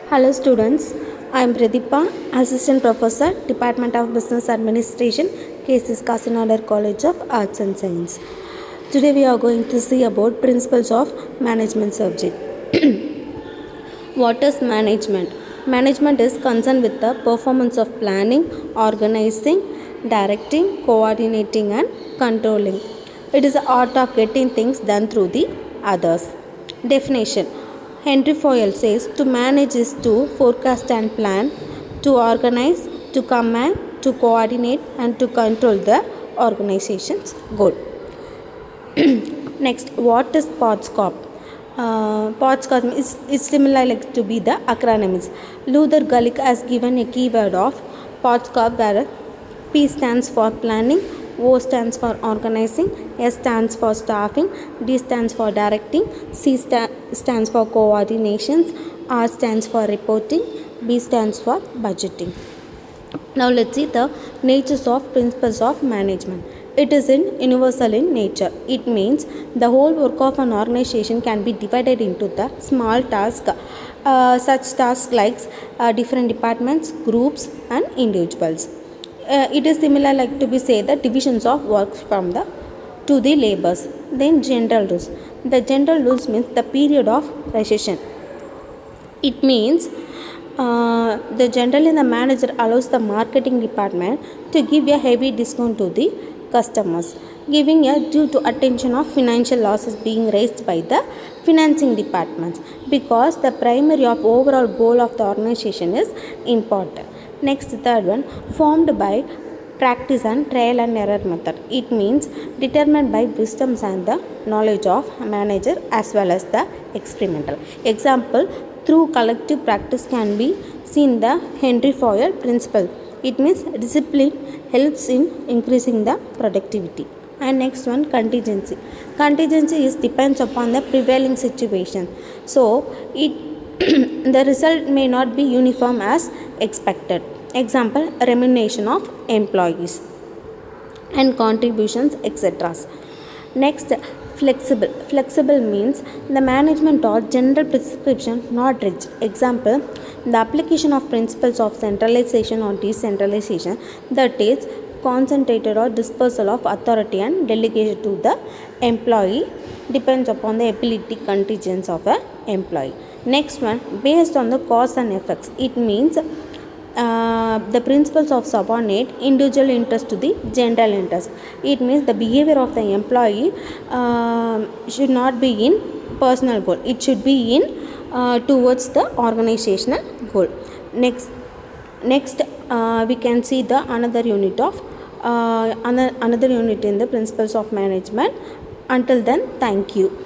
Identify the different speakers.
Speaker 1: Hello students, I am Prathipa, Assistant Professor, Department of Business Administration, K.C. Kasinagar College of Arts and Science. Today we are going to see about principles of management subject. What is management? Management is concerned with the performance of planning, organizing, directing, coordinating and controlling. It is the art of getting things done through the others. Definition. Henry Fayol says to manage is to forecast and plan, to organize, to command, to coordinate and to control the organization's goal. Next, what is POSDCORB? POSDCORB is similar like to be the acronyms. Luther Gulick has given a keyword of POSDCORB where P stands for planning, O stands for organizing, S stands for staffing, D stands for directing, C stands for coordinations, R stands for reporting, B stands for budgeting. Now let's see the natures of principles of management. It is universal in nature. It means the whole work of an organization can be divided into the small tasks, such tasks like different departments, groups and individuals. It is similar like to be say the divisions of work from the to the labors. Then general rules. The general rules means the period of recession. It means the manager allows the marketing department to give a heavy discount to the customers, giving a due to attention of financial losses being raised by the financing departments because the primary of overall goal of the organization is important. Next, third one, formed by practice and trial and error method. It means determined by wisdoms and the knowledge of manager as well as the experimental. Example, through collective practice can be seen the Henry Fayol principle. It means discipline helps in increasing the productivity. And next one, contingency. Contingency is depends upon the prevailing situation. So it the result may not be uniform as expected. Example, remuneration of employees and contributions, etc. Next, flexible. Flexible means the management or general prescription, not rigid. Example, the application of principles of centralization or decentralization, that is concentrated or dispersal of authority and delegation to the employee depends upon the ability contingents of an employee. Next one, based on the cause and effects. It means the principles of subordinate individual interest to the general interest. It means the behavior of the employee should not be in personal goal. It should be in towards the organizational goal. Next we can see the another unit of another unit in the principles of management. Until then, thank you.